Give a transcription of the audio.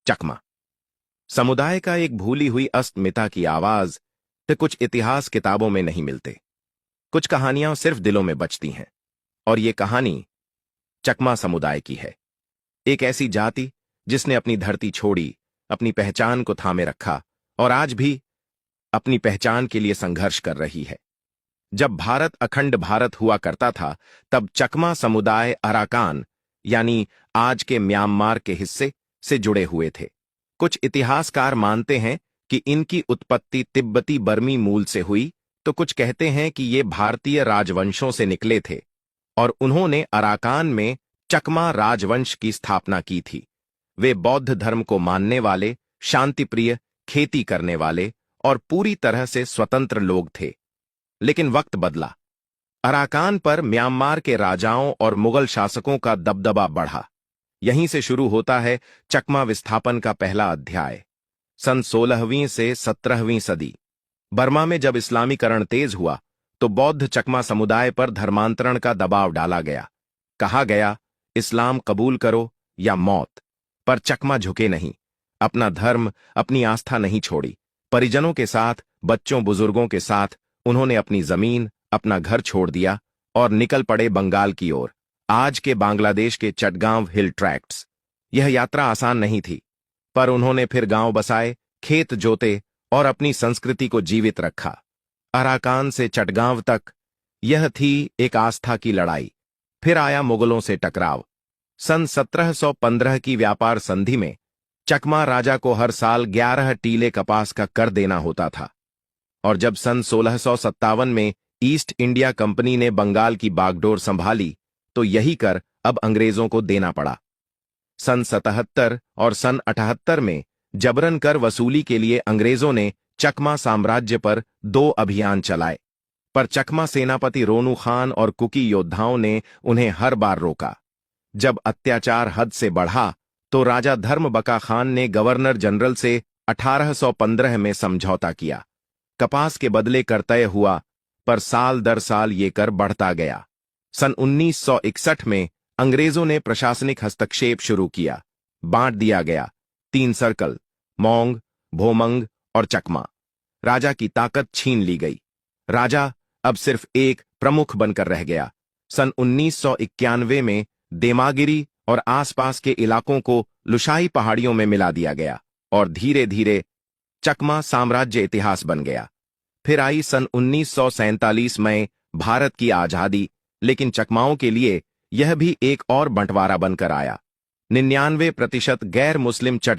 चकमा समुदाय का एक भूली हुई अस्मिता की आवाज तो कुछ इतिहास किताबों में नहीं मिलते। कुछ कहानियां सिर्फ दिलों में बचती हैं। और ये कहानी चकमा समुदाय की है। एक ऐसी जाति जिसने अपनी धरती छोड़ी, अपनी पहचान को थामे रखा और आज भी अपनी पहचान के लिए संघर्ष कर रही है। जब भारत अखंड भारत हुआ करता था, तब चकमा समुदाय अराकान यानी आज के म्यांमार के हिस्से से जुड़े हुए थे। कुछ इतिहासकार मानते हैं कि इनकी उत्पत्ति तिब्बती बर्मी मूल से हुई, तो कुछ कहते हैं कि ये भारतीय राजवंशों से निकले थे और उन्होंने अराकान में चकमा राजवंश की स्थापना की थी। वे बौद्ध धर्म को मानने वाले, शांतिप्रिय, खेती करने वाले और पूरी तरह से स्वतंत्र लोग थे। लेकिन वक्त बदला। अराकान पर म्यांमार के राजाओं और मुगल शासकों का दबदबा बढ़ा। यहीं से शुरू होता है चकमा विस्थापन का पहला अध्याय। सन 16वीं से 17वीं सदी। बर्मा में जब इस्लामीकरण तेज हुआ तो बौद्ध चकमा समुदाय पर धर्मांतरण का दबाव डाला गया। कहा गया, इस्लाम कबूल करो या मौत। पर चकमा झुके नहीं। अपना धर्म, अपनी आस्था नहीं छोड़ी। परिजनों के साथ, बच्चों बुजुर्गों के साथ उन्होंने अपनी जमीन, अपना घर छोड़ दिया और निकल पड़े बंगाल की ओर, आज के बांग्लादेश के चटगांव हिल ट्रैक्ट्स। यह यात्रा आसान नहीं थी, पर उन्होंने फिर गांव बसाए, खेत जोते और अपनी संस्कृति को जीवित रखा। अराकान से चटगांव तक यह थी एक आस्था की लड़ाई। फिर आया मुगलों से टकराव। सन 1715 की व्यापार संधि में चकमा राजा को हर साल 11 टीले कपास का कर देना होता था। और जब सन 1657 में ईस्ट इंडिया कंपनी ने बंगाल की बागडोर संभाली, तो यही कर अब अंग्रेजों को देना पड़ा। सन 77 और सन 78 में जबरन कर वसूली के लिए अंग्रेजों ने चकमा साम्राज्य पर 2 अभियान चलाए, पर चकमा सेनापति रोनू खान और कुकी योद्धाओं ने उन्हें हर बार रोका। जब अत्याचार हद से बढ़ा तो राजा धर्मबका खान ने गवर्नर जनरल से 1815 में समझौता किया। कपास के बदले कर तय हुआ, पर साल दर साल ये कर बढ़ता गया। सन 1961 में अंग्रेजों ने प्रशासनिक हस्तक्षेप शुरू किया। बांट दिया गया 3 सर्कल, मोंग, भोमंग और चकमा। राजा की ताकत छीन ली गई। राजा अब सिर्फ एक प्रमुख बनकर रह गया। सन 1991 में देमागिरी और आसपास के इलाकों को लुशाई पहाड़ियों में मिला दिया गया और धीरे धीरे चकमा साम्राज्य इतिहास बन गया। फिर आई सन 1947 में भारत की आजादी, लेकिन चकमाओं के लिए यह भी एक और बंटवारा बनकर आया। 99% गैर मुस्लिम